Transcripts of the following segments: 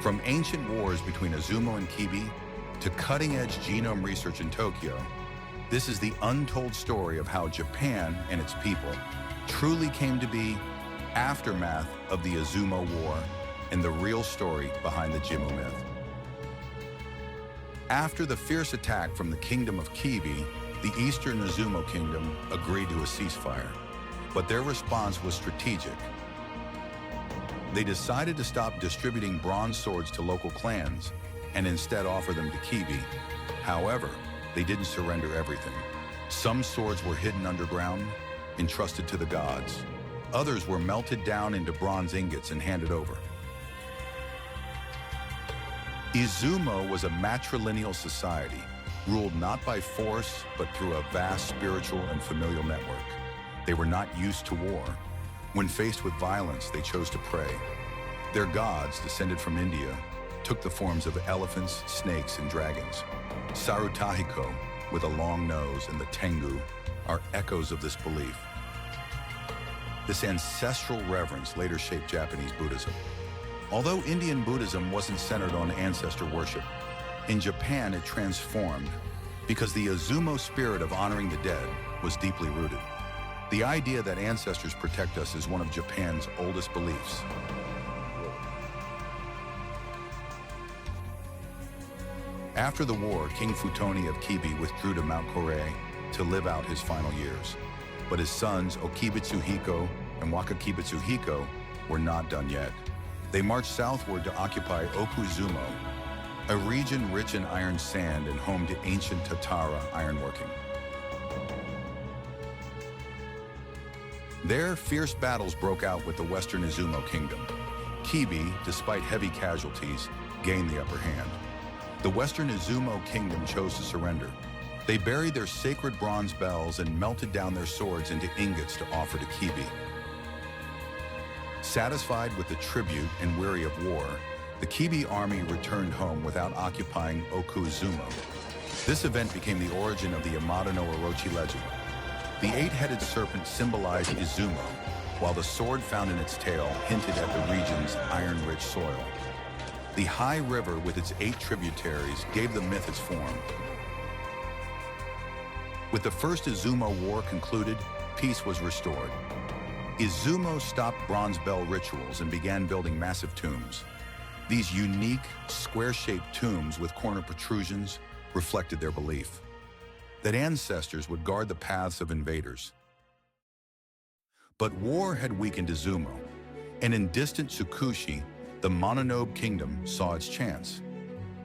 From ancient wars between Izumo and Kibi to cutting-edge genome research in Tokyo, this is the untold story of how Japan and its people truly came to be, aftermath of the Izumo War, and the real story behind the Jimmu myth. After the fierce attack from the kingdom of Kibi, the eastern Izumo kingdom agreed to a ceasefire, but their response was strategic. They decided to stop distributing bronze swords to local clans and instead offer them to Kibi. However, they didn't surrender everything. Some swords were hidden underground, entrusted to the gods. Others were melted down into bronze ingots and handed over. Izumo was a matrilineal society, ruled not by force, but through a vast spiritual and familial network. They were not used to war. When faced with violence, they chose to pray. Their gods, descended from India, took the forms of elephants, snakes, and dragons. Sarutahiko, with a long nose, and the Tengu are echoes of this belief. This ancestral reverence later shaped Japanese Buddhism. Although Indian Buddhism wasn't centered on ancestor worship, in Japan it transformed because the Izumo spirit of honoring the dead was deeply rooted. The idea that ancestors protect us is one of Japan's oldest beliefs. After the war, King Futoni of Kibi withdrew to Mount Kore to live out his final years. But his sons, Okibutsuhiko and Wakakibutsuhiko, were not done yet. They marched southward to occupy Okuzumo, a region rich in iron sand and home to ancient Tatara ironworking. There, fierce battles broke out with the western Izumo kingdom. Kibi, despite heavy casualties, gained the upper hand. The western Izumo kingdom chose to surrender. They buried their sacred bronze bells and melted down their swords into ingots to offer to Kibi. Satisfied with the tribute and weary of war, the Kibi army returned home without occupying Okuzumo. This event became the origin of the Yamato no Orochi legend. The eight-headed serpent symbolized Izumo, while the sword found in its tail hinted at the region's iron-rich soil. The high river with its 8 tributaries gave the myth its form. With the first Izumo War concluded, peace was restored. Izumo stopped bronze bell rituals and began building massive tombs. These unique, square-shaped tombs with corner protrusions reflected their belief that ancestors would guard the paths of invaders. But war had weakened Izumo, and in distant Tsukushi, the Mononobe kingdom saw its chance.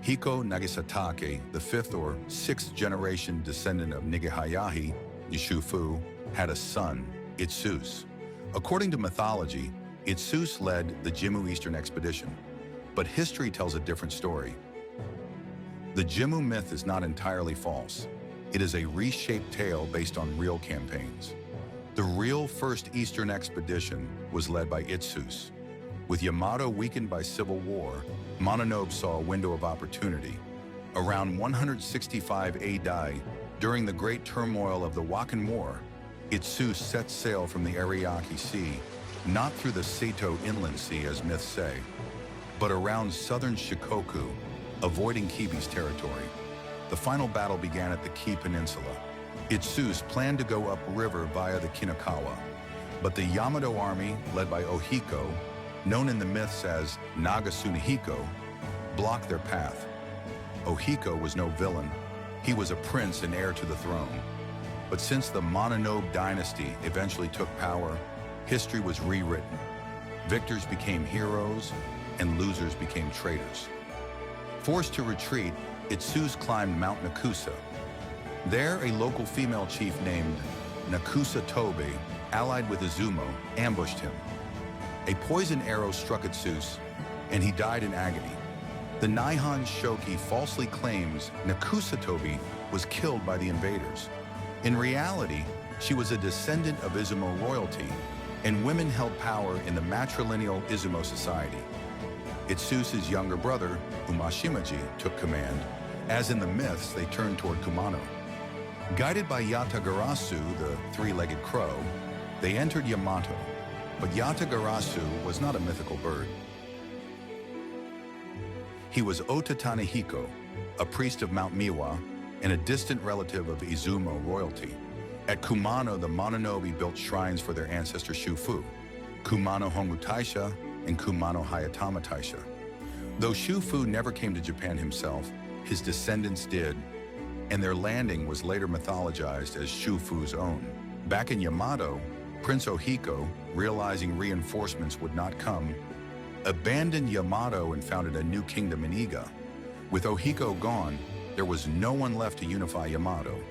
Hiko Nagisatake, the 5th or 6th generation descendant of Nigehayahi, Yishufu, had a son, Itsus. According to mythology, Itsus led the Jimmu Eastern expedition, but history tells a different story. The Jimmu myth is not entirely false. It is a reshaped tale based on real campaigns. The real first Eastern expedition was led by Itsus. With Yamato weakened by civil war, Mononobe saw a window of opportunity. Around 165 AD, during the great turmoil of the Wakan War, Itsus set sail from the Ariake Sea, not through the Seto Inland Sea as myths say, but around southern Shikoku, avoiding Kibi's territory. The final battle began at the Ki Peninsula. Itsus planned to go upriver via the Kinakawa, but the Yamato army, led by Ohiko, known in the myths as Nagasunehiko, blocked their path. Ohiko was no villain. He was a prince and heir to the throne. But since the Mononobe dynasty eventually took power, history was rewritten. Victors became heroes, and losers became traitors. Forced to retreat, Itsus climbed Mount Nakusa. There, a local female chief named Nakusa Tobe, allied with Izumo, ambushed him. A poison arrow struck Itsus, and he died in agony. The Nihon Shoki falsely claims Nakusa Tobe was killed by the invaders. In reality, she was a descendant of Izumo royalty, and women held power in the matrilineal Izumo society. Itsus's younger brother, Umashimaji, took command. As in the myths, they turned toward Kumano. Guided by Yatagarasu, the three-legged crow, they entered Yamato. But Yatagarasu was not a mythical bird. He was Ota Tanehiko, a priest of Mount Miwa and a distant relative of Izumo royalty. At Kumano, the Mononobe built shrines for their ancestor Shufu, Kumano Hongu Taisha and Kumano Hayatama Taisha. Though Shufu never came to Japan himself, his descendants did, and their landing was later mythologized as Shufu's own. Back in Yamato, Prince Ohiko, realizing reinforcements would not come, abandoned Yamato and founded a new kingdom in Iga. With Ohiko gone, there was no one left to unify Yamato.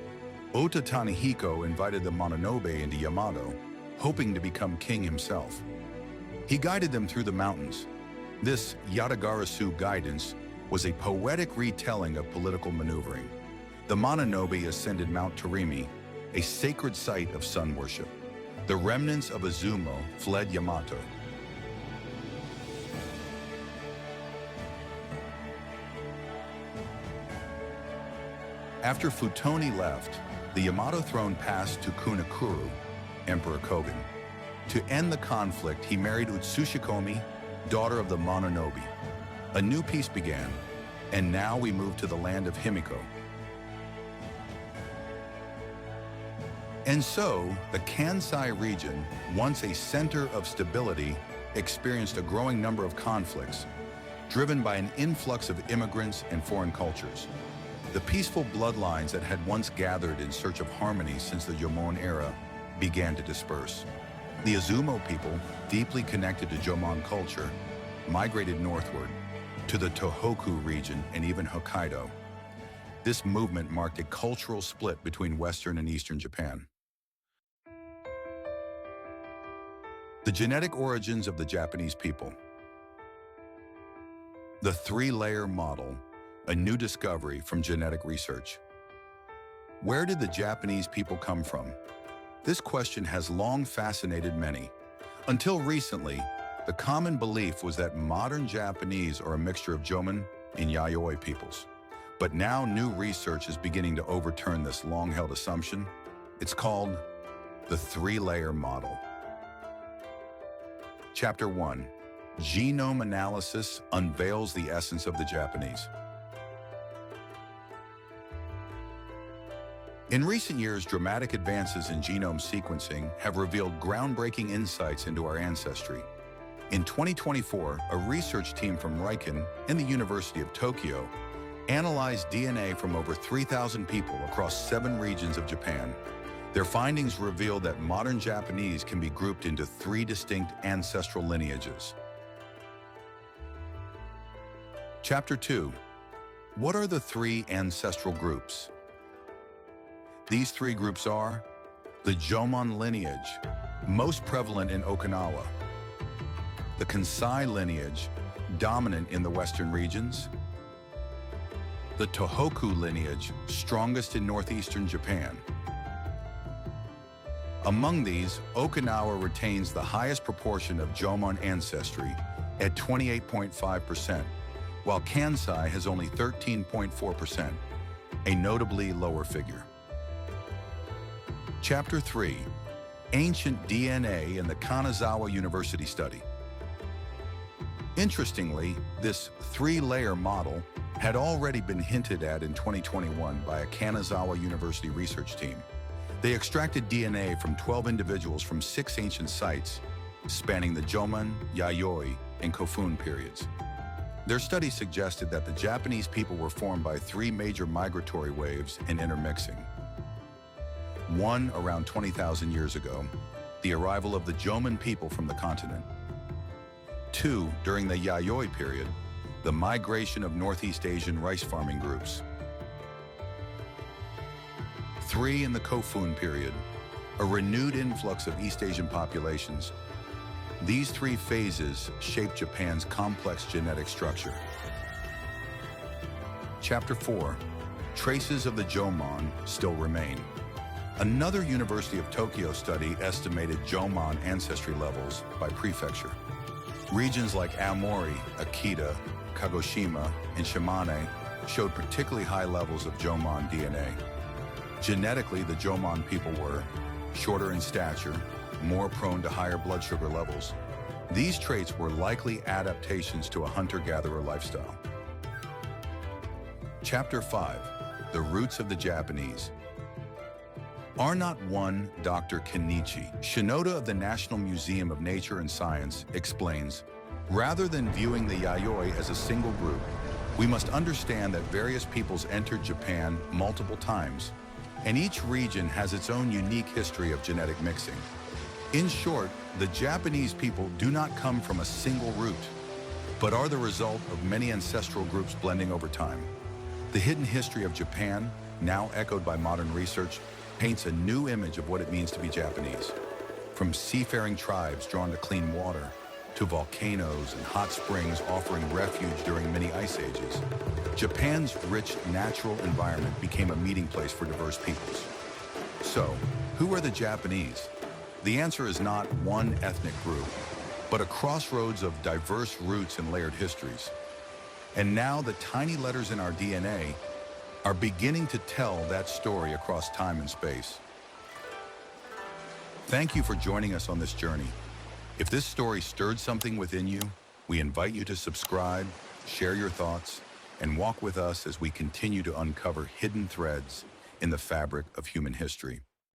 Ota Tanehiko invited the Mononobe into Yamato, hoping to become king himself. He guided them through the mountains. This Yatagarasu guidance was a poetic retelling of political maneuvering. The Mononobe ascended Mount Torimi, a sacred site of sun worship. The remnants of Izumo fled Yamato. After Futoni left, the Yamato throne passed to Kunakuru, Emperor Kogen. To end the conflict, he married Utsushikomi, daughter of the Mononobe. A new peace began, and now we move to the land of Himiko. And so, the Kansai region, once a center of stability, experienced a growing number of conflicts, driven by an influx of immigrants and foreign cultures. The peaceful bloodlines that had once gathered in search of harmony since the Jomon era began to disperse. The Izumo people, deeply connected to Jomon culture, migrated northward to the Tohoku region and even Hokkaido. This movement marked a cultural split between Western and Eastern Japan. The genetic origins of the Japanese people. The three-layer model, a new discovery from genetic research. Where did the Japanese people come from? This question has long fascinated many. Until recently, the common belief was that modern Japanese are a mixture of Jomon and Yayoi peoples. But now new research is beginning to overturn this long-held assumption. It's called the three-layer model. Chapter 1. Genome analysis unveils the essence of the Japanese. In recent years, dramatic advances in genome sequencing have revealed groundbreaking insights into our ancestry. In 2024, a research team from Riken and the University of Tokyo analyzed DNA from over 3,000 people across 7 regions of Japan. Their findings revealed that modern Japanese can be grouped into 3 distinct ancestral lineages. Chapter 2. What are the 3 ancestral groups? These 3 groups are the Jomon lineage, most prevalent in Okinawa, the Kansai lineage, dominant in the western regions, the Tohoku lineage, strongest in northeastern Japan. Among these, Okinawa retains the highest proportion of Jomon ancestry at 28.5%, while Kansai has only 13.4%, a notably lower figure. Chapter 3. Ancient DNA in the Kanazawa University Study. Interestingly, this 3-layer model had already been hinted at in 2021 by a Kanazawa University research team. They extracted DNA from 12 individuals from 6 ancient sites, spanning the Jomon, Yayoi, and Kofun periods. Their study suggested that the Japanese people were formed by 3 major migratory waves and intermixing. One around 20,000 years ago, the arrival of the Jomon people from the continent. 2, during the Yayoi period, the migration of Northeast Asian rice farming groups. 3, in the Kofun period, a renewed influx of East Asian populations. These 3 phases shaped Japan's complex genetic structure. Chapter 4. Traces of the Jomon still remain. Another University of Tokyo study estimated Jomon ancestry levels by prefecture. Regions like Aomori, Akita, Kagoshima, and Shimane showed particularly high levels of Jomon DNA. Genetically, the Jomon people were shorter in stature, more prone to higher blood sugar levels. These traits were likely adaptations to a hunter-gatherer lifestyle. Chapter 5, The Roots of the Japanese. Are not one Dr. Kenichi, Shinoda of the National Museum of Nature and Science, explains, rather than viewing the Yayoi as a single group, we must understand that various peoples entered Japan multiple times, and each region has its own unique history of genetic mixing. In short, the Japanese people do not come from a single root, but are the result of many ancestral groups blending over time. The hidden history of Japan, now echoed by modern research, paints a new image of what it means to be Japanese. From seafaring tribes drawn to clean water, to volcanoes and hot springs offering refuge during many ice ages, Japan's rich natural environment became a meeting place for diverse peoples. So, who are the Japanese? The answer is not one ethnic group, but a crossroads of diverse roots and layered histories. And now the tiny letters in our DNA are beginning to tell that story across time and space. Thank you for joining us on this journey. If this story stirred something within you, we invite you to subscribe, share your thoughts, and walk with us as we continue to uncover hidden threads in the fabric of human history.